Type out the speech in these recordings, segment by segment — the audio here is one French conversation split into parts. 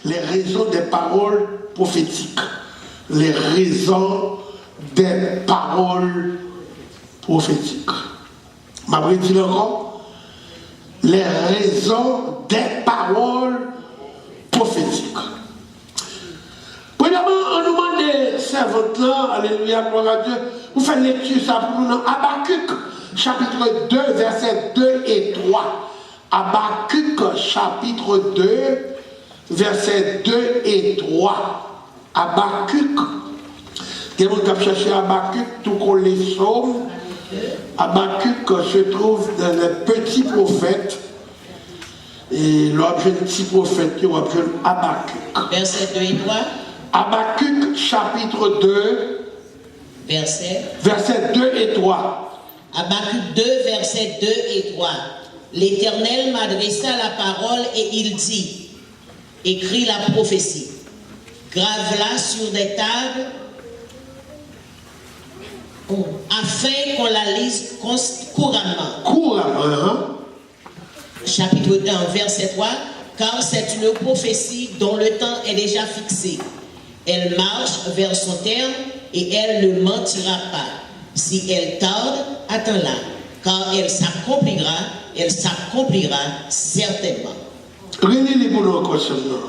les raisons des paroles prophétiques. Les raisons des paroles prophétiques. Ma dit encore, les raisons des paroles prophétiques. Premièrement, on nous demande des servantes là, alléluia, gloire à Dieu, vous faites lecture ça pour nous dans Habakkuk, chapitre 2, versets 2 et 3. Habakkuk, chapitre 2, versets 2 et 3. Habakkuk. Il y a des gens qui cherchent Habakkuk, tout comme les psaumes. Habakkuk se trouve dans les petits prophètes. Et l'objet de petit prophète, il y a l'objet de Habakkuk. Verset 2 et 3. Habakkuk, chapitre 2, versets 2 et 3. Habakkuk 2, versets 2 et 3. L'Éternel m'adressa la parole et il dit, écris la prophétie, grave-la sur des tables, afin qu'on la lise couramment. Chapitre 1, verset 3. Car c'est une prophétie dont le temps est déjà fixé. Elle marche vers son terme et elle ne mentira pas. Si elle tarde, attends-la, car elle s'accomplira certainement.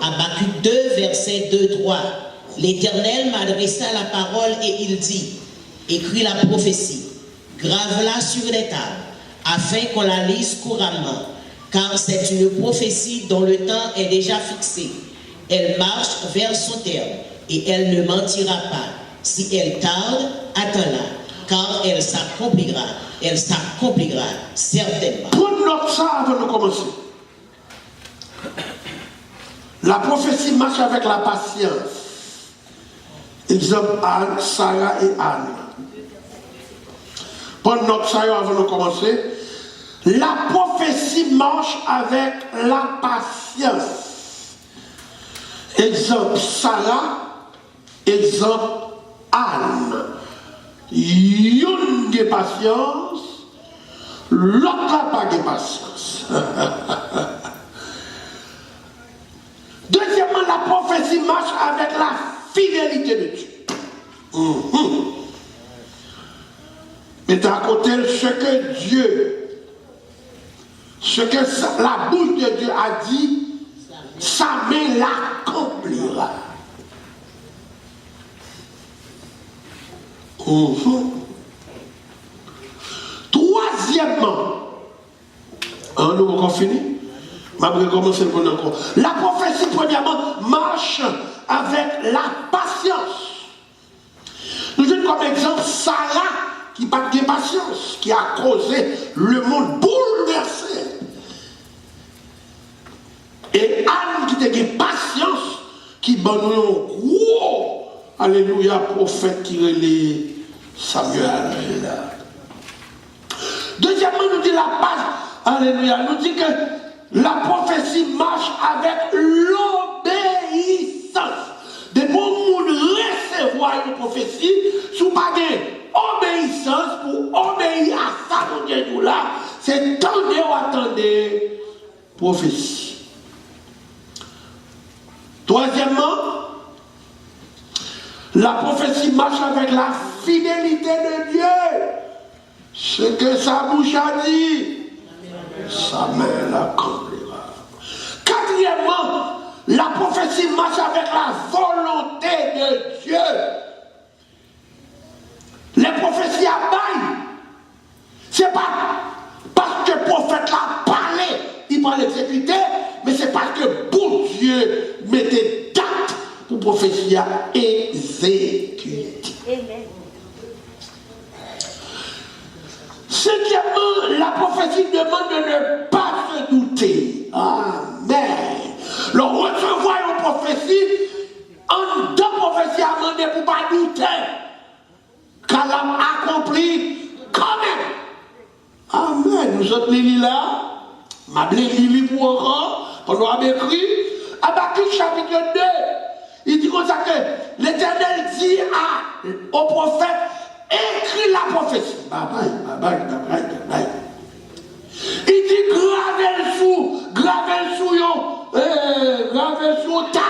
Habakkuk 2, verset 2, 3. L'Éternel m'adressa la parole et il dit, écris la prophétie, grave-la sur les tables, afin qu'on la lise couramment, car c'est une prophétie dont le temps est déjà fixé. Elle marche vers son terme, et elle ne mentira pas. Si elle tarde, attends-la, car elle s'accomplira certainement. Prenons notre ça avant de commencer. La prophétie marche avec la patience. Exemple Anne, Sarah et Anne. Prenons notre ça avant de commencer. La prophétie marche avec la patience. Exemple Sarah, exemple Anne. Une de patience, l'autre n'a pas de patience. Deuxièmement, la prophétie marche avec la fidélité de Dieu. Mais à côté, ce que la bouche de Dieu a dit, sa main l'accomplira. Troisièmement, nous avons fini. La prophétie, premièrement, marche avec la patience. Nous avons comme exemple Sarah qui n'a pas de patience, qui a causé le monde bouleversé. Et Anne qui a de patience, qui donne un gros, alléluia, prophète qui relève Samuel. Deuxièmement, nous dit la patience, alléluia, nous dit que la prophétie marche avec l'obéissance. De bon monde recevoir une prophétie, sous pas d'obéissance pour obéir à ça, mon Dieu, nous là, c'est tendre ou attendre prophétie. Troisièmement, la prophétie marche avec la fidélité de Dieu. Ce que sa bouche a dit, sa main l'accomplira. Quatrièmement, la prophétie marche avec la volonté de Dieu. Les prophéties abaillent. C'est pas parce que le prophète l'a parlé, il va l'exécuter, mais c'est parce que bon Dieu mettait date pour prophétie à exécuter. Amen. Cinquièmement, la prophétie demande de ne pas se douter. Amen. Le recevoir une prophétie, en deux prophéties à demander pour ne pas douter. Car l'a accompli quand même. Amen. Nous autres, Lili là, ma blé Lili pour encore, on a écrit, Habakkuk chapitre 2, il dit comme ça que l'Éternel dit au prophète, écris la prophétie. Il dit gravez le sous, gravé sur table.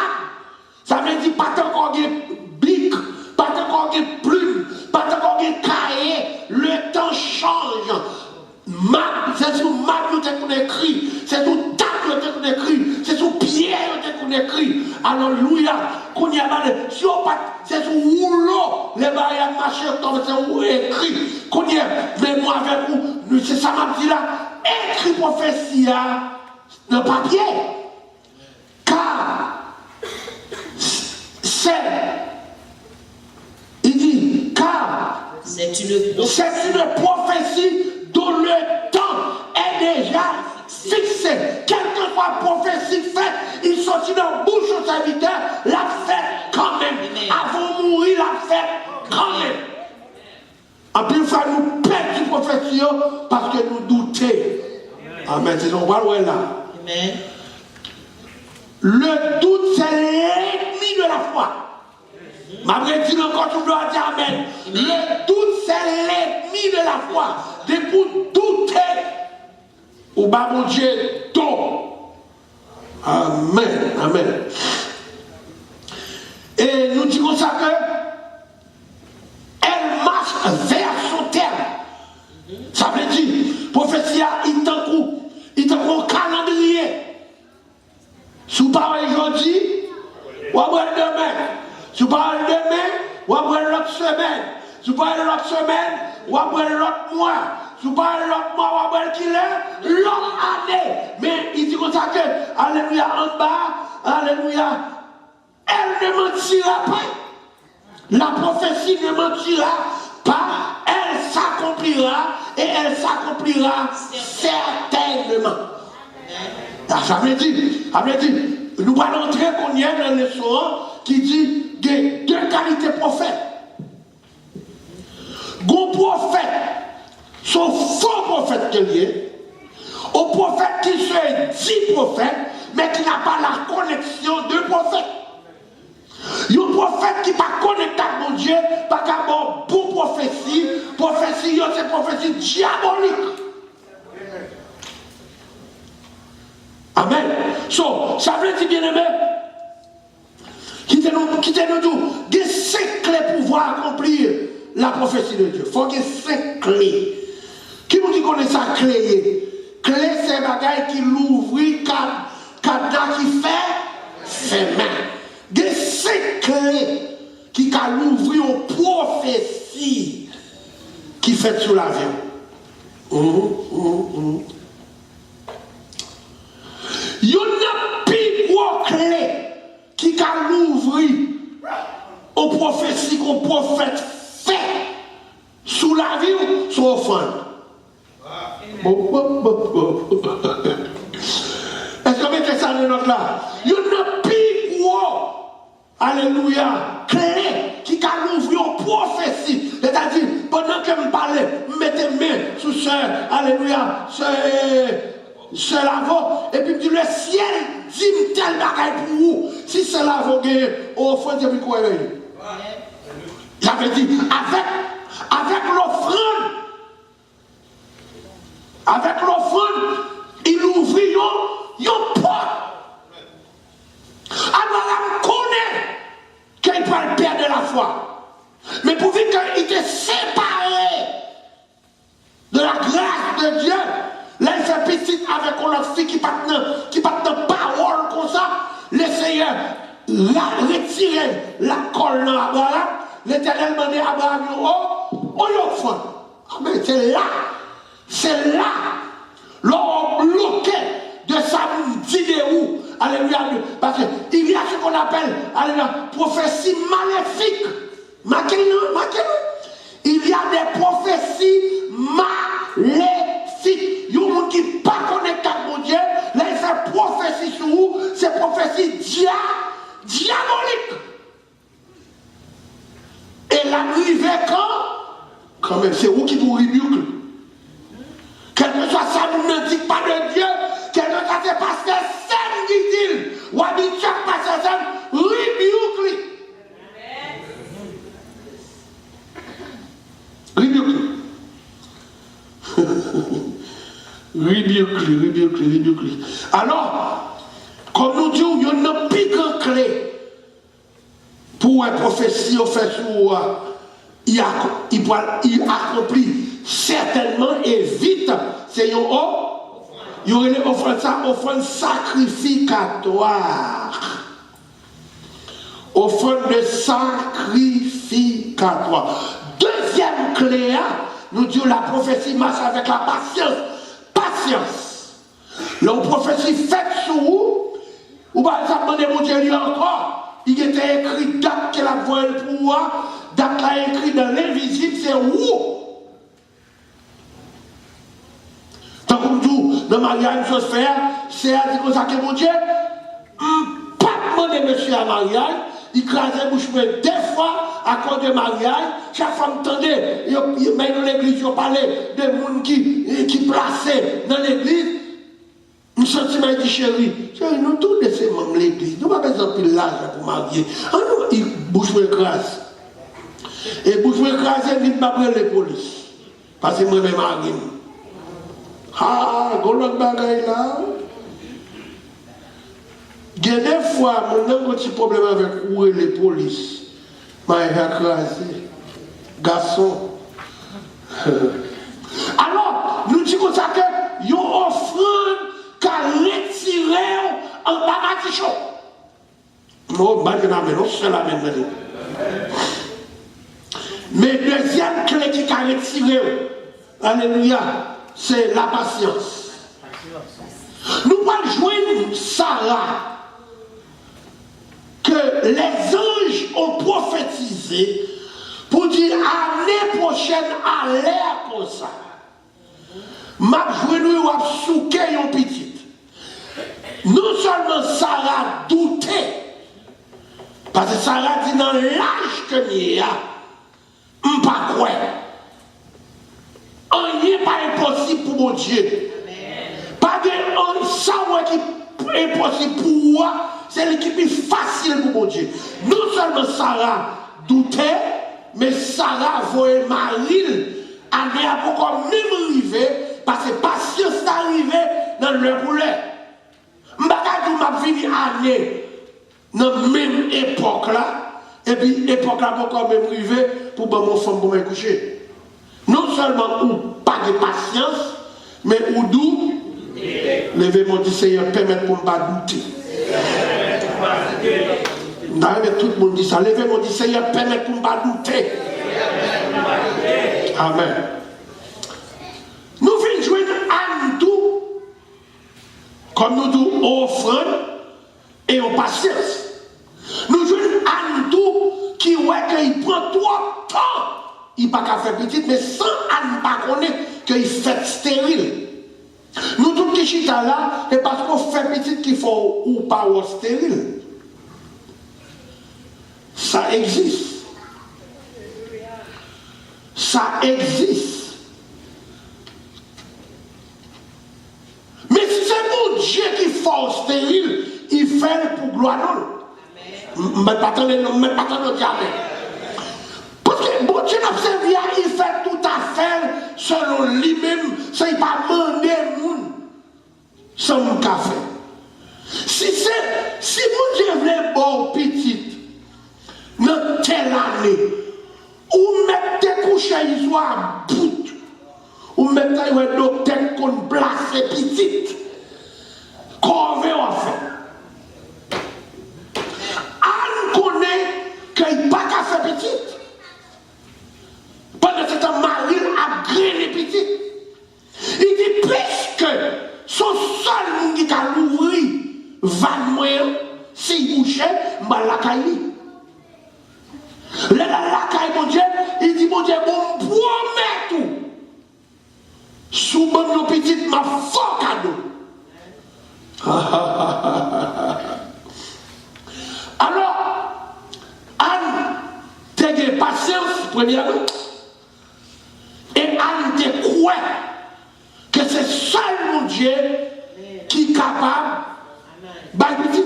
Ça veut dire pas encore de bic, pas encore de plume, pas encore de cahier. Le temps change. C'est sur marbre qu'on écrit, c'est sur table qu'on écrit, c'est sur pierre qu'on écrit. Alléluia. Si on pas, c'est sur rouleau, les barrières marchés, c'est écrit. Qu'on y est, mais moi avec vous, c'est ça m'a dit là, écrit prophétie dans le papier. Car il dit, car c'est une prophétie dont le temps est déjà fixé. Quelle que soit la prophétie faite, il sortit dans la bouche au serviteur, la fête quand même. Avant de mourir, la fête quand même. En plus, il faut nous perdre du prophétie parce que nous doutons. Amen. C'est ce qu'on va là. Amen. Le doute, c'est l'ennemi de la foi. Ma vraie dit encore, tu dois dire Amen. Le doute, c'est l'ennemi de la foi. Dès que vous doutez, au bas mon Dieu, tombe. Amen. Amen. Et nous disons ça que elle marche vers son terme. Ça veut dire, prophétie, il t'en un calendrier. Si vous parlez aujourd'hui, vous parlez demain. Si vous parlez demain, vous parlez l'autre semaine. Si vous parlez l'autre semaine, vous parlez l'autre mois. Si vous parlez l'autre mois, vous parlez qu'il est l'autre année. Mais il dit comme ça que, alléluia, en bas, alléluia, elle ne mentira pas. La prophétie ne mentira pas. Elle s'accomplira et elle s'accomplira certainement. Ça veut dire, nous allons entrer qu'on y est dans le son qui dit de deux qualités prophètes. Gon prophète, son faux prophète qu'il y est, au prophète qui se dit prophète, mais qui n'a pas la connexion de prophète. Il y a un prophète qui n'est pas connecté à mon Dieu, pas qu'à bon prophétie, c'est prophétie diabolique. Amen. So, ça veut dire, bien aimé, quittez nous tout, il y a 5 clés pour pouvoir accomplir la prophétie de Dieu. Il faut qu'il y ait 5 clés. Qui vous dit qu'on est sa clé? Clé, c'est un bagage qui l'ouvre, cadenas qui fait main. Il y a 5 clés qui ont l'ouvrir aux prophéties qui fait sur la vie. Il y a une plus grosse clé qui a l'ouvrir aux prophéties qu'on prophète fait sous la vie ou sous offrande. Est-ce que vous mettez ça dans notre là? Il y a une plus grosse, alléluia, clé qui a l'ouvrir aux prophéties. C'est-à-dire, pendant que je parle, mettez main sous ce, alléluia, c'est l'avant, et puis le ciel dit tel bagaille pour vous. Si c'est l'avant, au fond, c'est plus quoi. J'avais dit, avec l'offrande, il ouvre une porte. Alors là, on connaît qu'il peut le perdre de la foi. Mais pour dire qu'il était séparé de la grâce de Dieu, là, il fait petit avec une autre fille qui part de parole comme ça. Le Seigneur l'a retiré la colle dans Abraham. L'Éternel m'a dit à Abraham, oh, l'offrande. Amen. C'est là, l'on bloqué de sa d'idée où, alléluia, parce qu'il y a ce qu'on appelle, alléluia, prophétie maléfique. Il y a des prophéties maléfiques. Il y a des gens qui ne sont pas connectés à mon Dieu, là il fait prophétie sur vous, c'est prophétie diabolique. Et l'arrivée quand même, c'est vous qui vous rebuque. Quel que soit ça, vous ne dites pas de Dieu, quel que soit c'est parce que c'est dit-il, ou habitué par ces hommes, rebuque-lui. Rebuque-lui. Alors, comme nous disons, il y a ou une prophétie au fait sur il accomplit certainement et vite. C'est une offrande sacrificatoire. Offrande de sacrificatoire. Deuxième clé, nous disons la prophétie marche avec la patience. Patience. La prophétie faite sur vous, ou pas ça demander mon Dieu encore. Il était écrit date qu'elle a voulu pour moi, date là écrit dans l'invisible, c'est où? Tant que nous, dans mariage, une chose faire, c'est à dire ça que mon Dieu, pas demander monsieur à mariage, il crase bouche deux fois à cause de mariage, chaque fois m'entendait, mais dans l'église, il parlait de gens qui plaçaient dans l'église. Un sentiment dit chérie, nous tous laissons même l'église, nous n'avons pas besoin de l'argent pour marier. Ah non, il bouge me écrase. Et bouge me écrase, il ne va pas prendre les polices. Parce que moi, je me marie. Ah, l'autre bagaille là. Il y a des fois, mon a un petit problème avec où les polices. Je vais écraser. Garçon. Alors, nous disons ça que, il y a une offrande qu'à retirer en bas de chaud. Non, je ne sais pas la même. Mais deuxième clé qui a retiré, alléluia, c'est la patience. Nous allons joindre Sarah que les anges ont prophétisé pour dire l'année prochaine à l'air comme ça. M'a joué nous ou souké yon petit. Non seulement Sarah doutait, parce que Sarah dit dans l'âge que n'y a, m'pas quoi. On n'est pas impossible pour mon Dieu. Pas de ça qui est impossible pour moi, c'est l'équipe facile pour mon Dieu. Non seulement Sarah doutait, mais Sarah voyait Marie année après comme même arrivé. Parce que patience est arrivée dans le poulet. M'bagadou m'a fini année dans la même époque là. Et puis époque là pour quand même arrivé pour mon femme pour me coucher. Non seulement ou pas de patience, mais ou d'où levez mon dit Seigneur permettre pour ne pas douter. D'ailleurs tout le monde dit ça. Levez mon dit Seigneur permettre pour ne pas douter. Amen. Nous venons jouer à tout, comme nous disons, offrande et en patience. Nous jouons à tout qui qu'il prend trop de temps. Il n'a pas faire petit, mais sans ne pas connaître qu'il fait stérile. Nous tous qui sommes là, et parce qu'on fait petit qu'il faut ou pas ou stérile. Ça existe. Ça existe. Mais si c'est mon Dieu qui fait stérile, il fait pour gloire non. Mais pas tant jamais. Parce que bon Dieu n'a servi, il fait tout à fait selon lui-même, ça il pas demander moun sans mon café. Si mon Dieu veut bon petit dans telle année, ou mettre tes couches ils soient à bout. Ou mettre un docteur qu'on place petite. Qu'on veut en faire. On connaît qu'il n'y a pas qu'à faire petite. Pendant ce temps, Marie a grillé petite. Il dit, puisque son seul monde qui a l'ouvri, va mourir, s'il bouchait, mal la caille. La caille, mon Dieu, il dit, mon Dieu, bon, promets tout. Sous mon petit, ma fort cadeau. Alors, Anne, t'es de patience, premièrement. Et Anne te croit que c'est seul mon Dieu qui est capable de petit.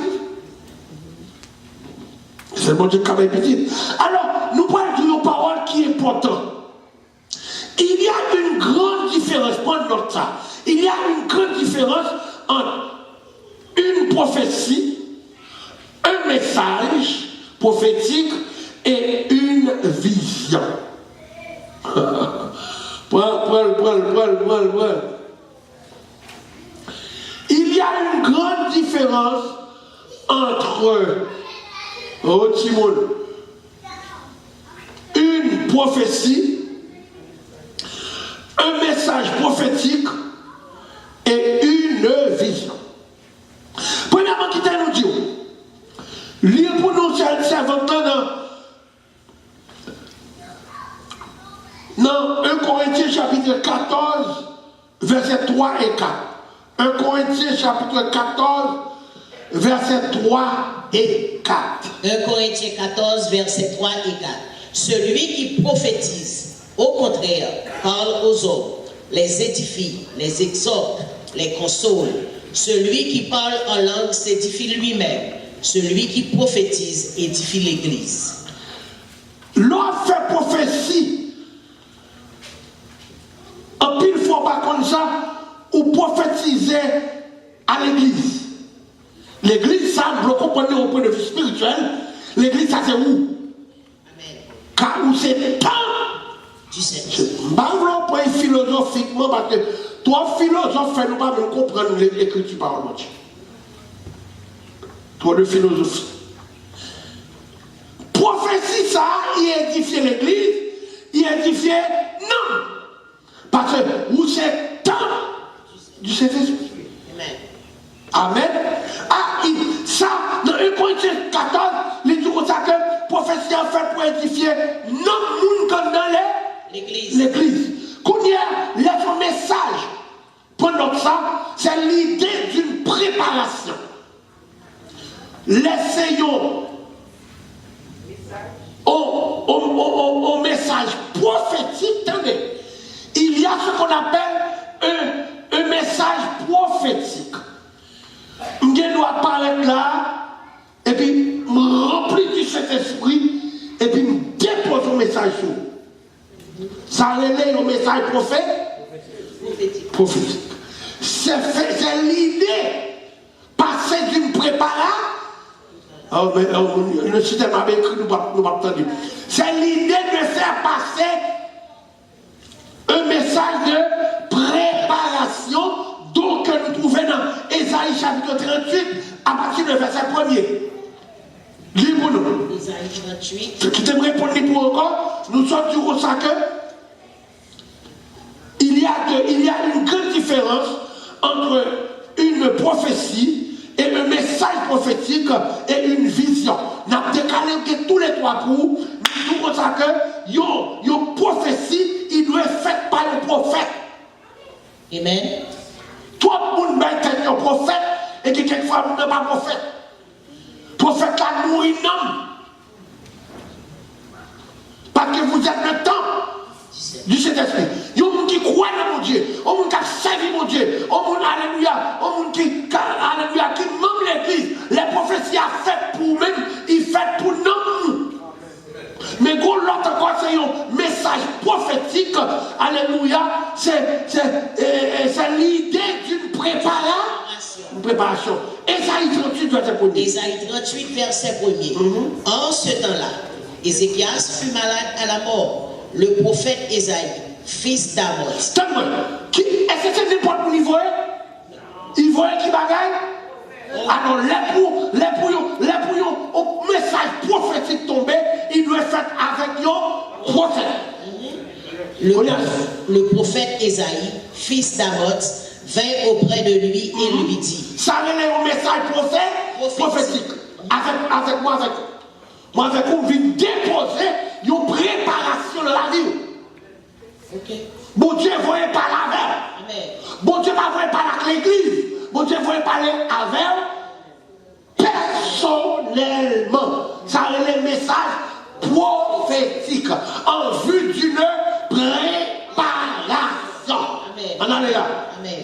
C'est mon Dieu qui est capable de petit. Alors, nous parlons d'une parole qui est importante. Il y a une grande différence, prenez note ça. Il y a une grande différence entre une prophétie, un message prophétique et une vision. Il y a une grande différence entre une prophétie, un message prophétique et une vision. Premièrement, qui nous dit, lire pour nous, c'est dans 1 Corinthiens chapitre 14, versets 3 et 4. 1 Corinthiens chapitre 14, versets 3 et 4. 1 Corinthiens 14, versets 3 et 4. Celui qui prophétise, au contraire, parle aux hommes, les édifie, les exhorte, les console. Celui qui parle en langue s'édifie lui-même. Celui qui prophétise édifie l'Église. L'on fait prophétie. En pile fois pas comme ça, ou prophétiser à l'église. L'église, ça, vous comprenez au point de vue spirituel, l'église, ça c'est où? Amen. Car où c'est temps. Tu sais. Je ne parle pas philosophiquement parce que toi, philosophe, nous pas comprendre l'écriture par le Dieu. Toi, de philosophie. Prophétie, ça, il édifie l'église, il édifie non. Parce que où c'est temps du Saint-Esprit. Amen. Ah, ça, dans 1 Corinthiens 14, il dit comme ça que prophétie en fait pour édifier non monde comme dans l'église. Qu'on y a laisse un message. Pendant ça, c'est l'idée d'une préparation. Laissez-nous au message prophétique, attendez. Il y a ce qu'on appelle un message prophétique. Je dois parler là, et puis me remplir du Saint-Esprit, et puis me déposer un message sur vous. Ça relève le message prophétique. C'est l'idée passer d'une préparation. Le système avait écrit, nous pas entendu. C'est l'idée de faire passer un message de préparation, donc que nous trouvons dans Ésaïe chapitre 38 à partir du verset 1er. Lis-nous. Ésaïe 38. Ce qui t'aimerait répondre pour encore, nous sommes du ça que il y a une grande différence entre une prophétie et un message prophétique et une vision. Nous avons décalé tous les trois coups, nous disons que une prophétie, il doit être faite par le prophète. Amen. Tout le monde est un prophète et qui quelquefois n'est pas prophète. Prophète là nourrit un homme. Parce que vous êtes le temps du Saint-Esprit. Il y a des gens qui croient dans mon Dieu, il y a des gens qui servent mon Dieu, il y a des gens, alléluia, qui memment l'église. Les prophéties sont faites pour eux-mêmes, ils sont faites pour nous. Mais quand l'autre encore, c'est un message prophétique, alléluia, c'est l'idée d'une préparation. Une préparation. Ésaïe 38, verset 1er. Ésaïe 38, verset 1er. En ce temps-là, Ézéchias fut malade à la mort. Le prophète Ésaïe, fils d'Amos. Est-ce que c'est n'importe où il voit? Il voit qui bagaille? Alors, les pour un message prophétique tombé, il doit être fait avec un prophète. Le prophète Ésaïe, fils d'Amos, vint auprès de lui et lui dit. Ça relève un message prophétique. Avec moi, avec vous, vient déposer une préparation de la vie. Okay. Bon Dieu voyait par la verre. Bon Dieu ne voyait pas avec l'église. Bon Dieu voyait parler avec personnellement. Ça relève un message prophétique en vue d'une préparation. Amen. Amen.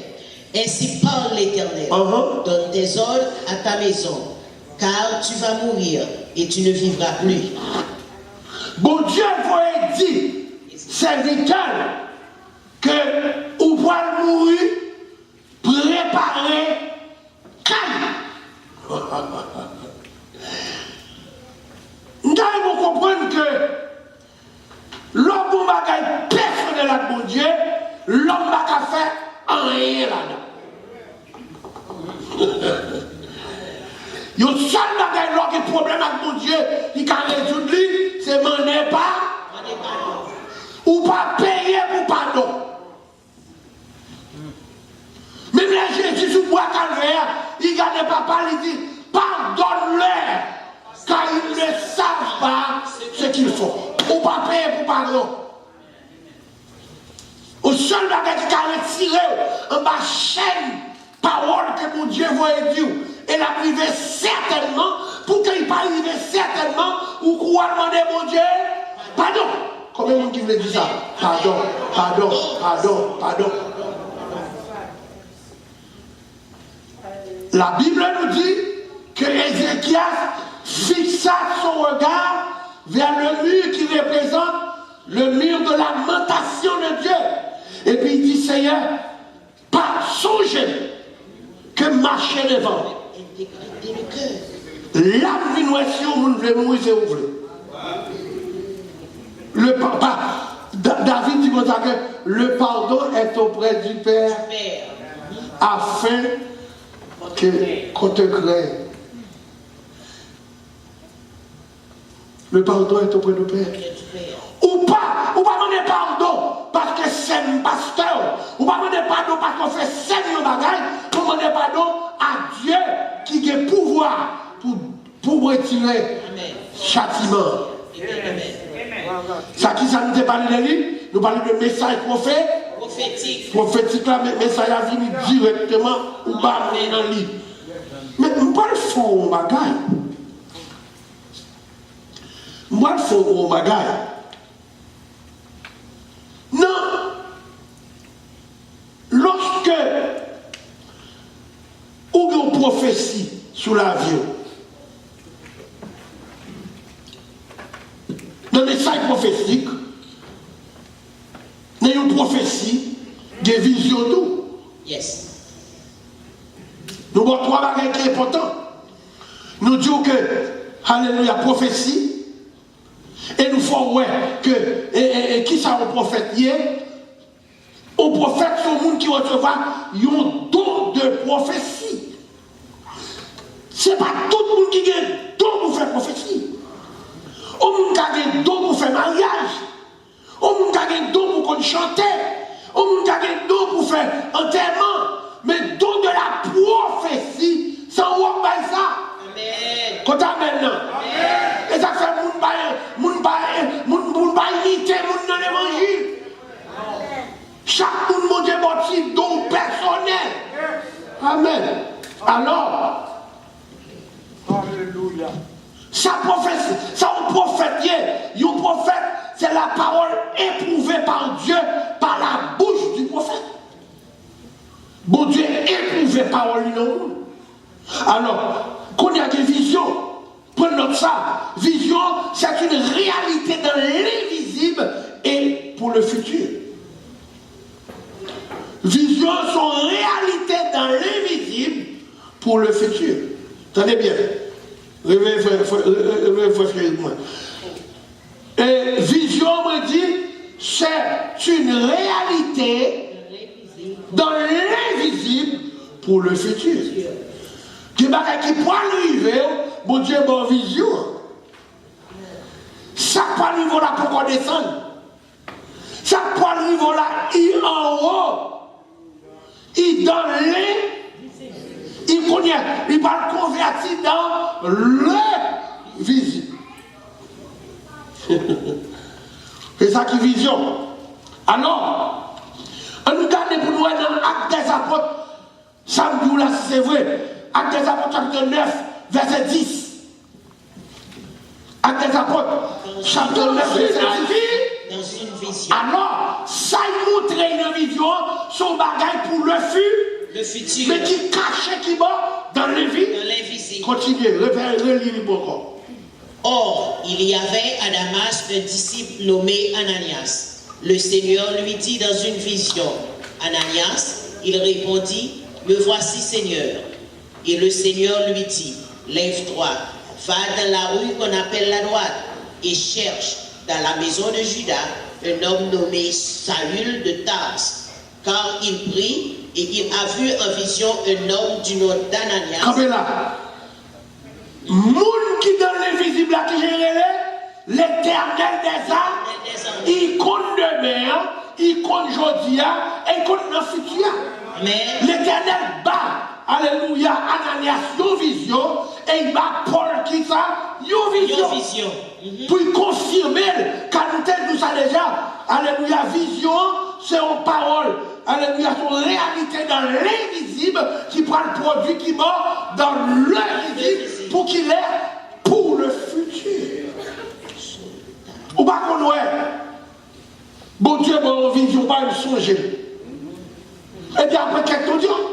Ainsi parle l'Éternel. Donne tes ordres à ta maison, car tu vas mourir et tu ne vivras plus. Bon Dieu voyait dire, serviteur, que vous pouvez mourir, préparer calme. vous comprenez que l'homme bagaille personnel à mon Dieu, l'homme va faire rien là-dedans. Le seul bagaille qui est problème avec mon Dieu, il a résoudre lui, c'est monnaie pas, ou pas payer pour pardon. Même là, Jésus sous bois calvaire, il garde papa, il dit, pardonne-leur, car ils ne savent pas ce qu'ils font. Ou pas payer pour pardon. Au seul bagage qui a retiré en bas chaîne, parole que mon Dieu voyait dire, et l'a privé certainement, pour qu'il pas arrivé certainement, ou quoi demander mon Dieu, pardon. Combien de monde qui voulait dire ça? Pardon, pardon, pardon, pardon. La Bible nous dit que Ézéchias fixa son regard vers le mur qui représente le mur de lamentation de Dieu. Et puis il dit, Seigneur, pas songer que marcher devant. L'âme d'une notion, vous ne voulez mourir, c'est ouvrir. Le papa, David dit comme ça que le pardon est auprès du Père afin qu'on te crée. Le pardon est auprès du Père. Ou pas demander pardon parce que c'est un pasteur. Ou pas demander pardon parce qu'on fait seigneur bagaille. Ou demander pardon à Dieu qui a pouvoir pour retirer châtiment. Ça qui ça nous a parlé de lui, nous parlons de message prophétique. Prophétique là, message a venu directement ou bas dans le livre. Mais moi le fond au bagaille. Moi le fond au bagaille. Non. Lorsque ou une prophétie sur l'avion, dans les messages prophétiques, il y a une prophétie, des visions tout. Yes. Nous avons trois bagages qui sont importants. Nous disons que, alléluia, prophétie, et nous faisons ouais que, qui ça au prophète hier? Au prophète, c'est le monde qui recevra un don de prophétie. Ce n'est pas tout le monde qui a un don pour faire prophétie. Au monde qui a un don pour faire mariage. Au monde qui a un don pour chanter. Au monde qui a un don pour faire enterrement. Mais don de la prophétie, sans voir ça. Amen. Quand amen là. Et ça fait moun ba imiter moun dans l'évangile. Chaque monde monte bâti don personnel. Amen. Alors, alléluia. Sa prophétie, ça un prophète, un prophète, c'est la parole éprouvée par Dieu par la bouche du prophète. Bon Dieu éprouvé parole non. Alors, qu'on y a des visions, prenez note ça. Vision, c'est une réalité dans l'invisible et pour le futur. Vision sont réalité dans l'invisible pour le futur. Tenez bien. Réveillez, moi. Et vision me dit, c'est une réalité dans l'invisible pour le futur. Qui peut arriver, mon Dieu, bonne vision. Ça peut arriver là pour qu'on descende. Ça peut arriver là, il en haut. Il dans les. Il connaît, il va le convertir dans le visible. C'est ça qui est vision. Alors, on nous garde pour nous dans l'Acte des Apôtres. Samedi là, c'est vrai. Acte des Apôtres, chapitre 9, verset 10. Acte des Apôtres, chapitre 9, verset 10. Dans une vision. Alors, ça il montre une vision, son bagage pour le futur. Mais qui cache, qui va dans l'invisible. Continuez, relis encore. Or, il y avait à Damas un disciple nommé Ananias. Le Seigneur lui dit dans une vision, Ananias, il répondit, me voici Seigneur. Et le Seigneur lui dit, lève-toi, va dans la rue qu'on appelle la droite et cherche dans la maison de Judas un homme nommé Saül de Tars, car il prie et il a vu en vision un homme du nom d'Ananias. Comme là, moun qui dans l'invisible là qui gère l'éternel des armes, il compte demain, il compte aujourd'hui et il compte dans le futur. L'éternel bat, alléluia, Ananias, une vision, et il bat Paul qui ça, une vision. Pour confirmer, car nous avons ça déjà, alléluia, vision, c'est une parole, alléluia, c'est une réalité dans l'invisible qui prend le produit qui mort dans l'invisible pour qu'il est pour le futur. Ou pas qu'on est, bon Dieu, bon vision, pas une songer. Et bien après quelques temps,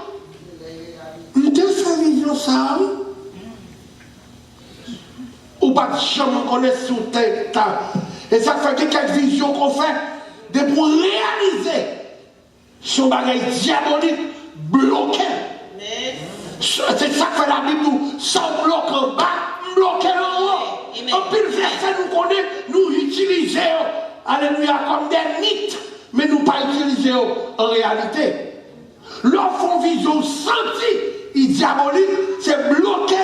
nous avons fait vision ça, ou pas de chambre qu'on est sous tête. Et ça fait que quelques visions qu'on fait, de pour réaliser son bagage diabolique bloqué. C'est ça que fait la Bible, nous, sans bloc en bas, bloqué en haut. En pile verset, nous connaissons, nous utilisons, alléluia, comme des mythes, mais nous pas utiliser en réalité. L'enfant vision senti, il diabolique, c'est bloqué.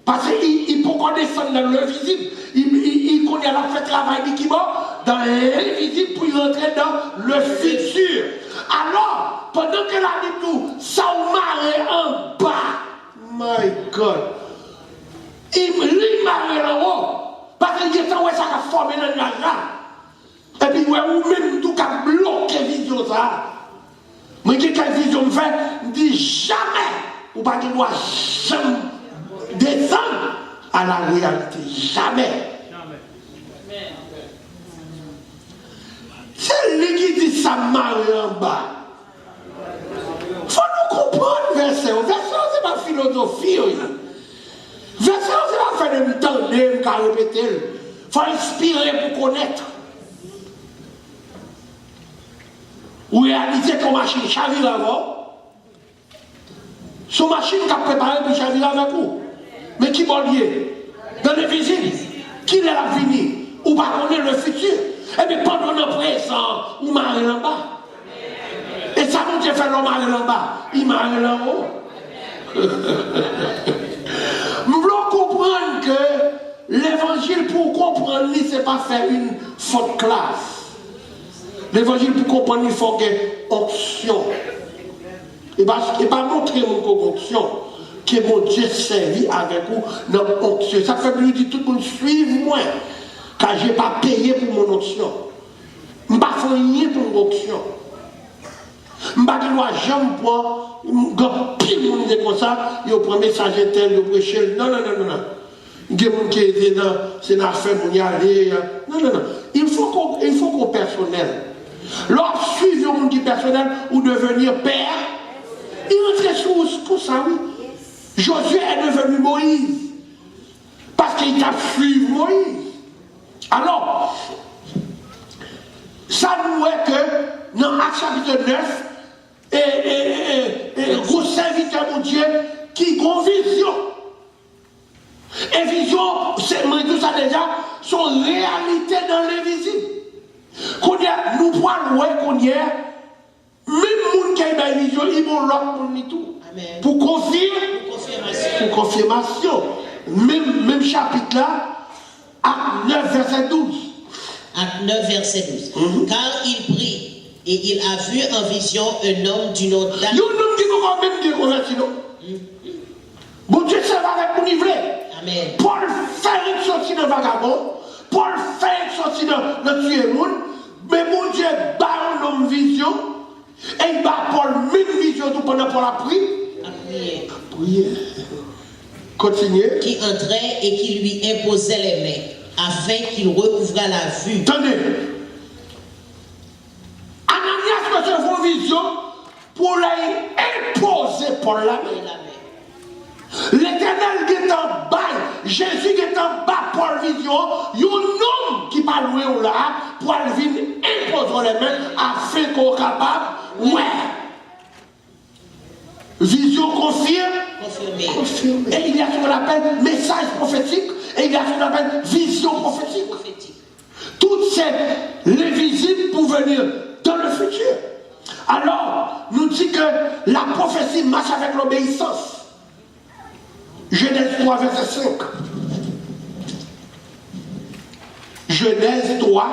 Parce qu'il peut descendre dans l'invisible, il connaît la fait travail qui mort dans l'invisible pour rentrer dans le futur. Alors, pendant que la Bible nous, ça marre en bas, my God, il marre en haut, parce qu'il y a ça qui a formé dans le nuage là. Et puis, ou même tout cas bloqué vision ça. Mais quelle vision me fait, me dit jamais, ou pas qu'il doit jamais descendre à la réalité. Jamais. C'est lui qui dit ça marre en bas. Il faut nous comprendre verset. Verset, c'est pas philosophie. Verset, c'est pas faire de temps qu'à répéter. Il faut inspirer pour connaître. Ou réaliser ton machine chavire avant. Son machine qui a préparé pour chavire avec vous. Mais qui va lier dans le visible, qui est l'avenir, ou pas connaître le futur. Et bien pendant le présent, ou marre en bas. Et ça nous dit faire le marre en bas, il marre en haut. Nous voulons comprendre que l'évangile, pour comprendre, ce n'est pas faire une faute classe. L'évangile, pour comprendre, il faut qu'il y ait onction. Et pas montrer mon onction. Que mon Dieu servi avec vous dans l'onction. Ça fait lui dire tout le monde suive-moi, car je n'ai pas payé pour mon onction. Je n'ai pas fait rien pour mon onction. Je n'ai pas dit jamais pour pile de monde comme ça, il prend message tel, il prêche. Non. Il y a des gens qui disent non, c'est une affaire pour y aller. Non. Il faut qu'on personnel. Lorsque suivre un monde personnel ou devenir père, il rentre sur ça, oui. Josué est devenu Moïse parce qu'il a suivi Moïse. Alors, ça nous est que dans Actes chapitre 9, et gros serviteur mon Dieu qui a une vision. Et vision, c'est tout ça déjà, sont réalité dans l'invisible. Nous pouvons voir qu'on y est, même les gens qui ont une vision, ils vont l'autre monde tout. Pour confirmation. Même chapitre là, Acte 9, verset 12. Acte 9, verset 12. Car il prie et il a vu en vision un homme du nom d'Ananias. Il y a un homme qui nous même qui est converti. Bon Dieu, ça va avec mon livret. Amen. Paul fait une sortie de vagabond. Paul fait une sortie de tuer le monde. Mais mon Dieu, bat un homme vision. Et il bat Paul même vision tout pendant Paul a prié. Prier. Continuez. Qui entrait et qui lui imposait les mains, afin qu'il recouvrât la vue. Tenez. Ananias recevait une vision pour imposer Paul la main. L'Éternel est en bas, Jésus est en bas Paul vision, il y a un homme qui parle loin là, pour venir imposer les mains afin qu'on soit capable. Ouais. Vision confirme. Confirmé. Et il y a ce qu'on appelle message prophétique. Et il y a ce qu'on appelle vision prophétique. Toutes ces les visibles pour venir dans le futur. Alors, nous dit que la prophétie marche avec l'obéissance. Genèse 3, verset 5. Genèse 3,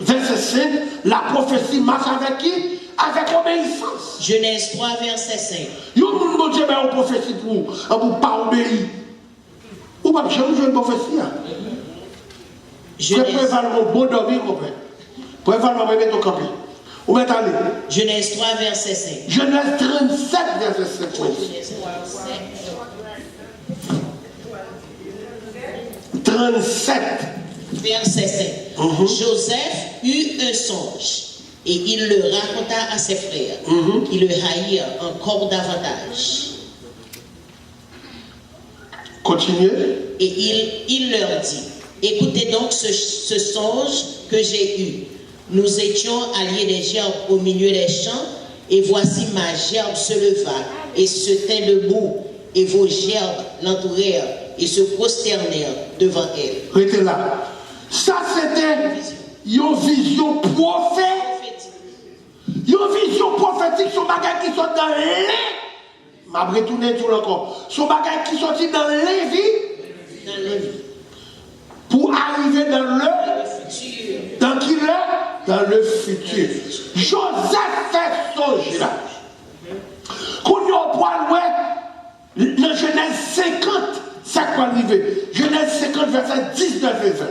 verset 5. La prophétie marche avec qui? Avec obéissance. Genèse 3, verset 5. Yo moun bon Dieu ben une prophétie pour pas obéir. Ou pas jamais jouer une prophétie. Je préfère le bon dormir mon père. Préfère le mettre au campé. Ou mettre aller. Genèse 3, verset 5. Genèse 37, verset 5. Genèse 37. Verset 5. Joseph eut un songe et il le raconta à ses frères qui le haïrent encore davantage. Continuez. Et il leur dit, écoutez donc ce songe que j'ai eu. Nous étions alliés des gerbes au milieu des champs, et voici ma gerbe se leva et se tint debout, et vos gerbes l'entourèrent et se prosternèrent devant elle. Restez là. Ça, c'était une vision prophétique. Une vision prophétique, son bagage qui sont dans les. Je vais retourner tout encore. Son bagage qui sont dans les vies. Dans le Pour arriver dans le. futur. Dans qui là? Dans le futur. Joseph fait songe là. Quand on voit le Genèse 50, ça quoi arriver? Genèse 50, verset 19 et 20.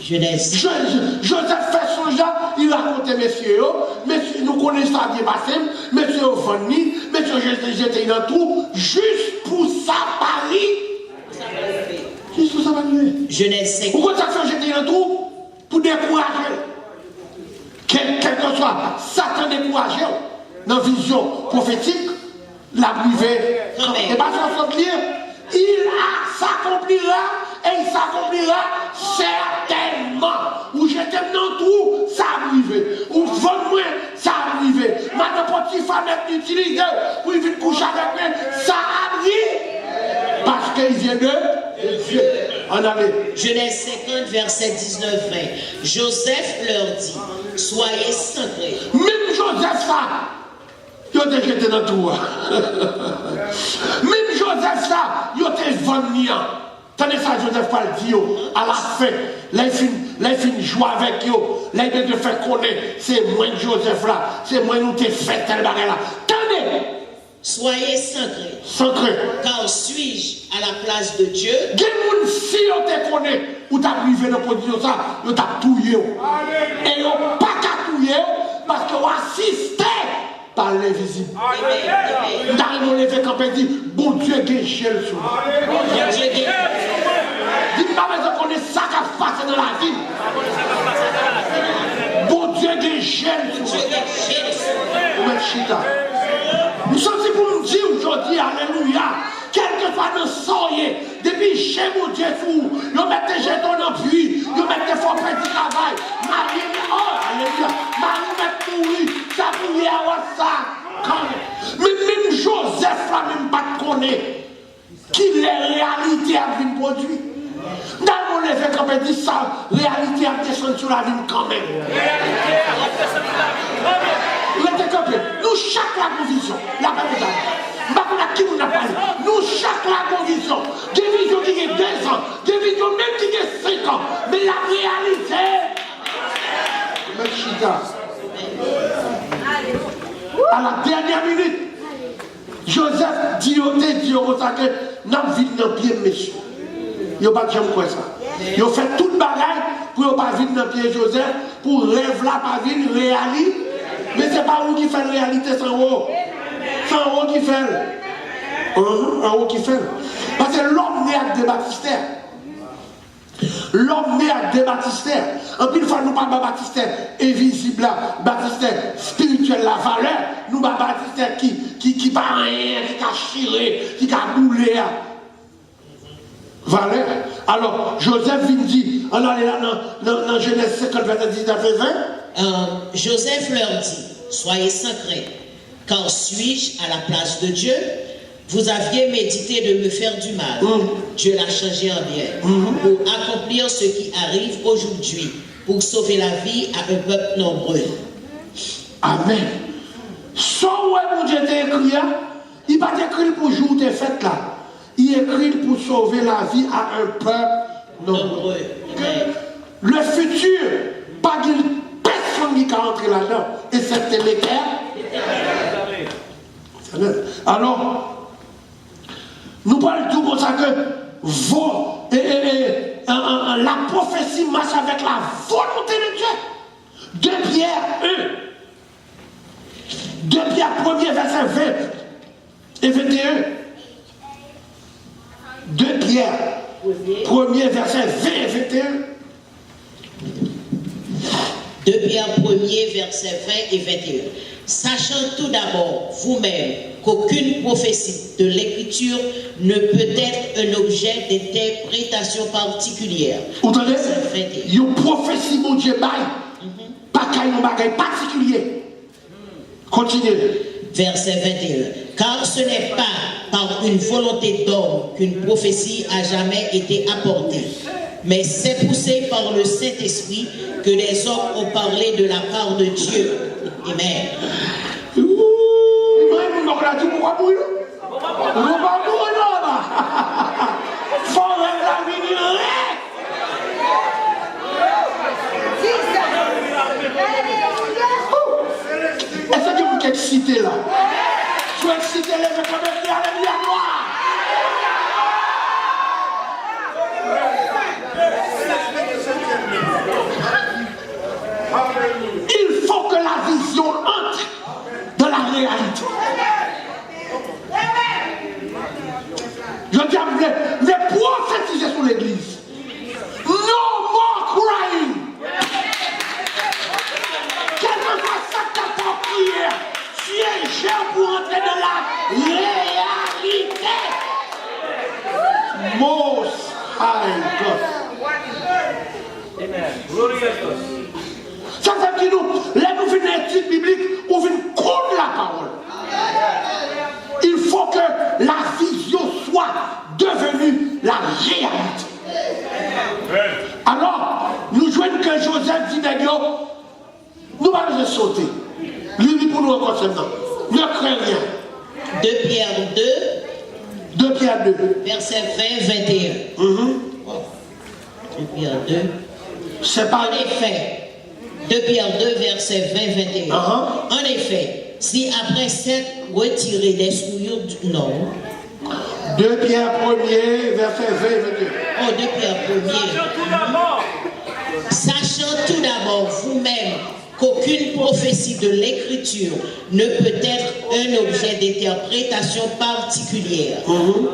Genèse. Joseph fait son genre, il racontait messieurs, nous connaissons ça bien passé, messieurs au Fanny, messieurs j'étais dans tout, juste pour ça Paris. Juste pour ça Paris. Genèse 5. Pourquoi ça fait j'étais dans tout? Pour décourager. Quel que soit Satan découragé dans la vision prophétique, la privée. Et pas sur lire, il s'accomplira et il s'accomplira certainement. Ou j'étais dans tout, ça arrive. Ou vendre-moi, ça arrive. Maintenant, pour une femme est utilisée pour venir coucher avec moi, ça arrive. Parce qu'il vient de Dieu. En allez. Genèse 50, verset 19-20. Joseph leur dit, soyez sans crainte. Même Joseph, ça, il était jeté dans tout. Même Joseph, ça, il était vendu. Tandis ça, Joseph pas le dit, à la fin, là, il finit jouer avec eux, là, il te fait connaître, c'est moi Joseph là, c'est moi nous t'ai fait tel bagage là. Tenez! Soyez sans crainte. Sans crainte. Car suis-je à la place de Dieu? Quel monde si on te connaît, ou t'as privé dans la position ça, on t'a touillé. Et on pas qu'à touiller, parce qu'on assisté par l'invisible. Dans le levé quand on dit, bon Dieu, guéchel sur nous. Dis-moi, mais on connaît ça qui a passé dans la vie. Bon Dieu, guéchel sur nous. Nous sommes ici pour nous dire aujourd'hui, alléluia, quel que soit nos soyez, depuis chez mon Dieu, vous mettez des jetons dans le puits, vous mettez des faux petits travail, Marie, oh, alléluia, Marie met pourri, ça pourrit à ça. Mais même Joseph, là, même pas de connaître, qui les réalités a vu produit. Dans mon effet, quand on dit ça, réalité a descendu sur la vie quand même. Nous, chaque la conviction, la parole qui nous a parlé, nous, chaque la conviction, des visions qui ont 2 ans, des visions même qui ont 5 ans, mais la réalité, à la dernière minute, Joseph dit au ça que nous vivons dans le pied, monsieur. Il n'y a pas de jamais quoi ça. Il a fait toute bagaille pour ne pas vivre dans le pied Joseph, pour rêve là, pas vivre réalité. Mais ce n'est pas vous qui fait la réalité sans vous. C'est vous qui fait. En haut qui fait. Parce que l'homme né avec des baptistères. L'homme né avec des baptistères. En plus, une fois nous parlons de baptistère invisible, baptistère spirituel, la valeur, nous parlons de baptistère qui n'a rien, qui a chiré, qui a boulé. Valeur. Alors, Joseph vient dire, on allait là dans Genèse 50, verset 19 et 20. Joseph leur dit, soyez sans crainte, Car suis-je à la place de Dieu? Vous aviez médité de me faire du mal. Dieu l'a changé en bien. Pour accomplir ce qui arrive aujourd'hui. Pour sauver la vie à un peuple nombreux. Amen. Sans ouais, mon Dieu t'a écrit, il va écrit pour jour de fête là. Il écrit pour sauver la vie à un peuple nombreux. Le futur, pas de personne qui va entrer là-dedans. Et c'est l'éternel. Alors, nous parlons tout comme ça que la prophétie marche avec la volonté de Dieu. 2 Pierre 1. 2 Pierre 1er verset 20 et 21. 2 Pierre 1er verset 20 et 21. 2 Pierre 1er verset 20 et 21. Sachant tout d'abord vous-même qu'aucune prophétie de l'écriture ne peut être un objet d'interprétation particulière. Vous entendez? Une prophétie, mon Dieu, pas qu'un bagage particulier. Continuez. Verset 21. Car ce n'est pas par une volonté d'homme qu'une prophétie a jamais été apportée, mais c'est poussé par le Saint-Esprit que les hommes ont parlé de la part de Dieu. Amen. Est-ce que vous êtes excité là? Tu es excité, lève comme un cri, alléluia, gloire. Il faut que la vision entre dans la réalité. Je dis à vous, les prophétiser sur l'église. No more crying. Quel que soit ça que ton prière, tu es jeune pour entrer dans la réalité. Most High God. Amen. Glorious. Ça veut dire nous, là nous venons l'étude biblique, on vient contre la parole. Il faut que la vision soit devenue la réalité. Alors, nous jouons que Joseph dit d'ailleurs, nous allons sauter. Lui pour nous encore maintenant. Ne crains rien. 2 Pierre 2. 2 Pierre 2. Verset 20-21. 2 Pierre 2. C'est pas En effet, 2 Pierre 2, verset 20-21. En effet, si après s'être retiré des souillures du nom. 2 Pierre 1er, verset 20 et 22. Oh, 2 Pierre 1er. Sachant tout d'abord vous-même qu'aucune prophétie de l'écriture ne peut être un objet d'interprétation particulière.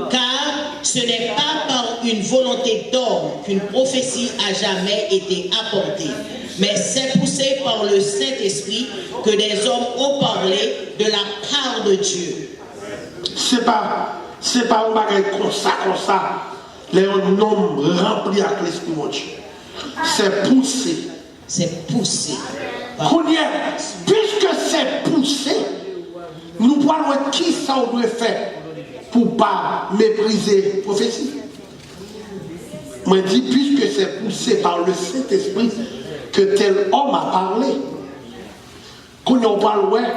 Car ce n'est pas par une volonté d'homme qu'une prophétie a jamais été apportée, mais c'est poussé par le Saint-Esprit que des hommes ont parlé de la part de Dieu. C'est pas un bagage comme ça, les hommes remplis avec l'esprit de Dieu. C'est poussé. C'est poussé. Puisque c'est poussé, nous voyons qui ça on doit faire pour ne pas mépriser la prophétie. Moi je dis, puisque c'est poussé par le Saint-Esprit que tel homme a parlé. Quand on parle, ouais,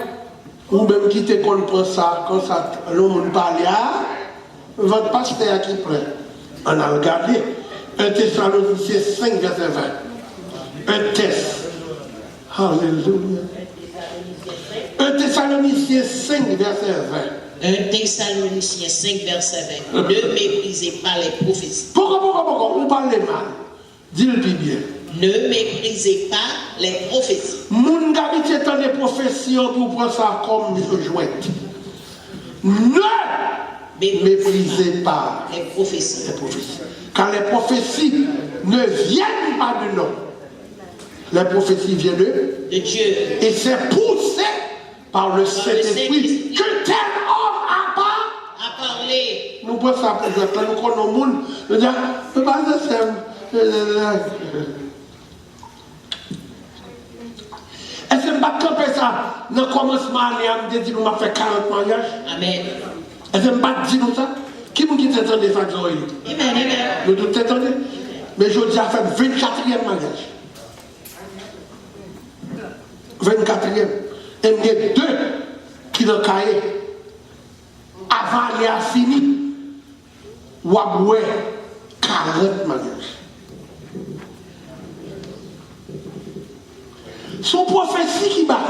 ou même qui te comprend ça, quand ça, l'homme parle, votre pasteur qui prend. On a regardé 1 Thessaloniciens 5, verset 20. Un test. Alléluia. 1 Thessaloniciens 5, verset 20. 1 Thessaloniciens 5, verset 20. Ne méprisez pas les prophéties. Pourquoi vous parlez mal? Dis-le bien. Ne méprisez pas les prophéties. Moun gabite dans les prophéties pour prendre ça comme une jouette. Ne méprisez pas les prophéties. Car les prophéties ne viennent pas de nous. Les prophéties viennent de Dieu. Et c'est poussé par le Saint-Esprit que tel homme a parlé. Nous pensons à ça, nous connaissons le monde. Nous disons, est-ce que m'a campé ça. Dans le commencement, on m'a dit nous m'a fait 40 mariages. Amen. Et je ne pas dire nous ça. Qui vous dit t'entendre ça, Joël? Amen. Nous tous t'entendons. Mais je dis à faire 24e mariage. 24e. Et il y a 2 qui l'ont caillé. Avant, il a fini. Ou à 40 mariages. Son prophétie qui bat.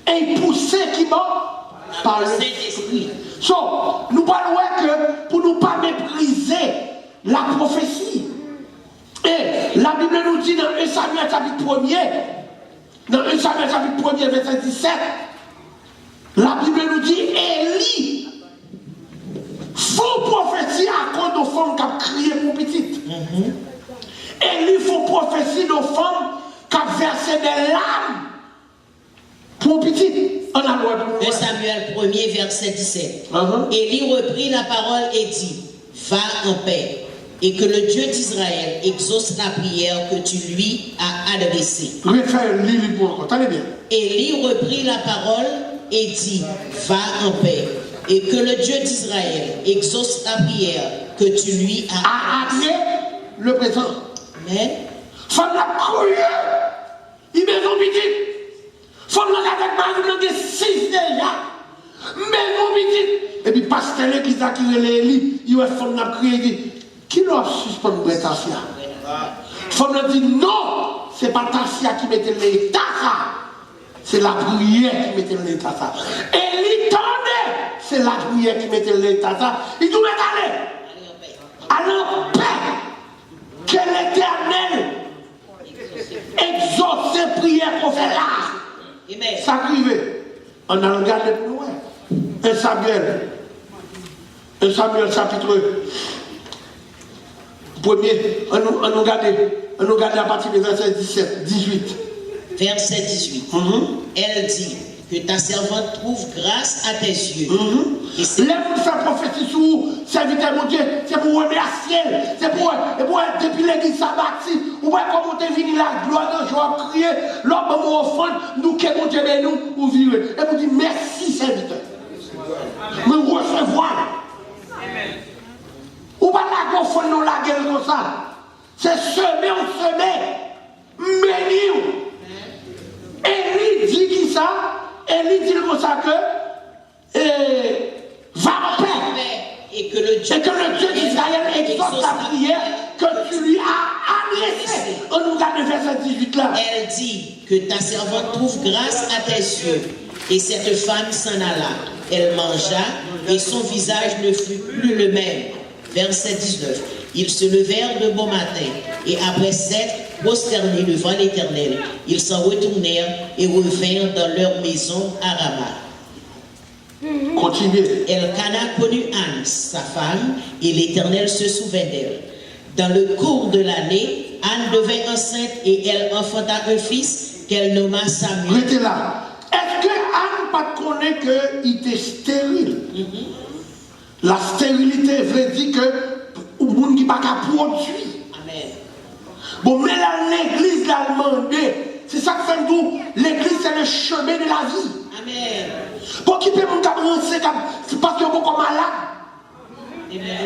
Et poussé qui bat par le Saint-Esprit. So, nous parlons que pour ne pas mépriser la prophétie. Et la Bible nous dit dans 1 Samuel chapitre 1er, dans 1 Samuel chapitre 1er, verset 17, la Bible nous dit Élie, faux prophétie à cause de femmes qui ont crié pour petite. Élie, faux prophétie de femmes qui ont versé des larmes pour petite. 1 Samuel 1er, verset 17. Élie reprit la parole et dit, va en paix, et que le Dieu d'Israël exauce la prière que tu lui as adressée. Élie reprit la parole et dit, va en paix, et que le Dieu d'Israël exauce la prière que tu lui as adressée. Le présent. Amen. Femme la crié, il met son petit. Femme la avec Marie, il a 6 déjà. Mais mon petit. Et puis, pasteur l'église a crié l'Élie, il a femme la crié. Qui l'a suspendu pour Tassia? Femme la dit non, c'est pas Tassia qui mettait l'état. C'est la prière qui mettait l'état. Et l'étendait, c'est la prière qui mettait l'état. Il dit, allez en paix. Que l'Éternel exauce ses prières qu'on fait là. Ça arrive. On a regardé plus loin. 1 Samuel chapitre 1er. On nous regarde à partir du verset 18. Verset 18. Elle dit que ta servante trouve grâce à tes yeux. Lève sa prophétie sur serviteur mon Dieu, c'est pour remercier, c'est pour depuis l'église ça bâti, ou voyez comment t'es venu la gloire de joie, crier, l'homme mon offrande, nous qui mon Dieu nous, ou vivre. Et vous dites merci serviteur. Mais recevoir. Ou pas la offrande nous la gueule comme ça. C'est semer ou semer, bénir. Élie dit qui ça? Élie dit comme ça que va en paix. Et que le Dieu d'Israël exauce ta prière que tu lui as adressée. On nous regarde le verset 18 là. Elle dit que ta servante trouve grâce à tes yeux. Et cette femme s'en alla. Elle mangea et son visage ne fut plus le même. Verset 19. Ils se levèrent de bon matin et après s'être prosternés devant l'Éternel, ils s'en retournèrent et revinrent dans leur maison à Rama. Continuez. Elkana connut Anne, sa femme, et l'Éternel se souvint d'elle. Dans le cours de l'année, Anne devint enceinte et elle enfanta un fils qu'elle nomma Samuel. Restez là. Est-ce que Anne pas connaît qu'il était stérile? La stérilité veut dire que le monde qui n'a pas produit. Amen. Bon, mais là, l'église l'a demandé. C'est ça que fait nous. L'église, c'est le chemin de la vie. Amen. Pour qui peut mon cabron, c'est parce que beaucoup malade.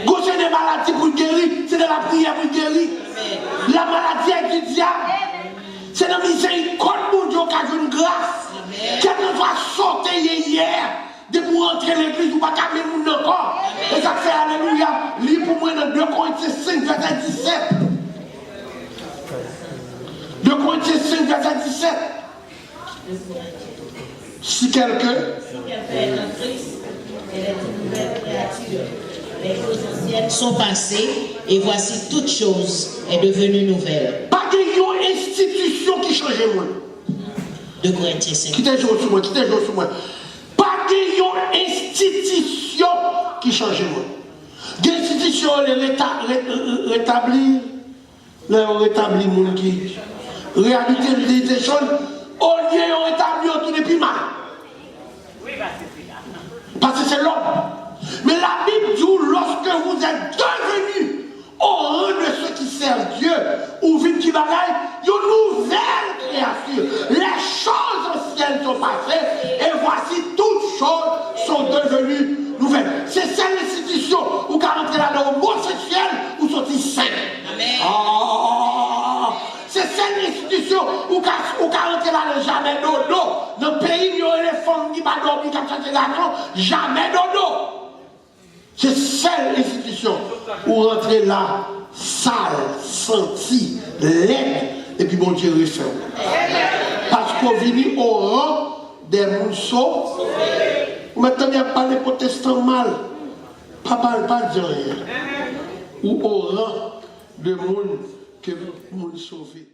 Quand c'est des maladies pour guérir, c'est de la prière pour guérir. Amen. La maladie est du diable. C'est la miséricorde pour Dieu qui a une grâce. Quelle que soit sortie hier. De pour entrer l'église, ou pas qu'à même mon encore. Et ça fait alléluia. Lis pour moi dans 2 Corinthiens 5, verset 17. 2 Corinthiens 5, verset 17. Si quelqu'un est en Christ, elle est une nouvelle créature. Les choses anciennes sont passées et voici toute chose est devenue nouvelle. Pas de institution qui change moi. 2 Corinthiens 5. Qui t'est joué sur moi, Pas de institution qui change moi. Des institutions, les rétablir, les monde qui réhabiliter des choses, au lieu de rétablir tout depuis mal. Parce que c'est l'homme. Mais la Bible dit, lorsque vous êtes devenus au rang de ceux qui servent Dieu, ou vivent qui bagaille, une nouvelle créature. Les choses institution, ou qu'à rentrer là, jamais dodo. Dans le pays, il y a les femmes qui ne pas dormir comme ça, jamais dodo. C'est seule institution où rentrer là, sale, senti, laide, et puis bon Dieu refait. Parce qu'on vient au rang des mousseaux. Maintenant, il n'y a pas les protestants mal. Pas dire rien. Ou au rang de monde que monde sauvé.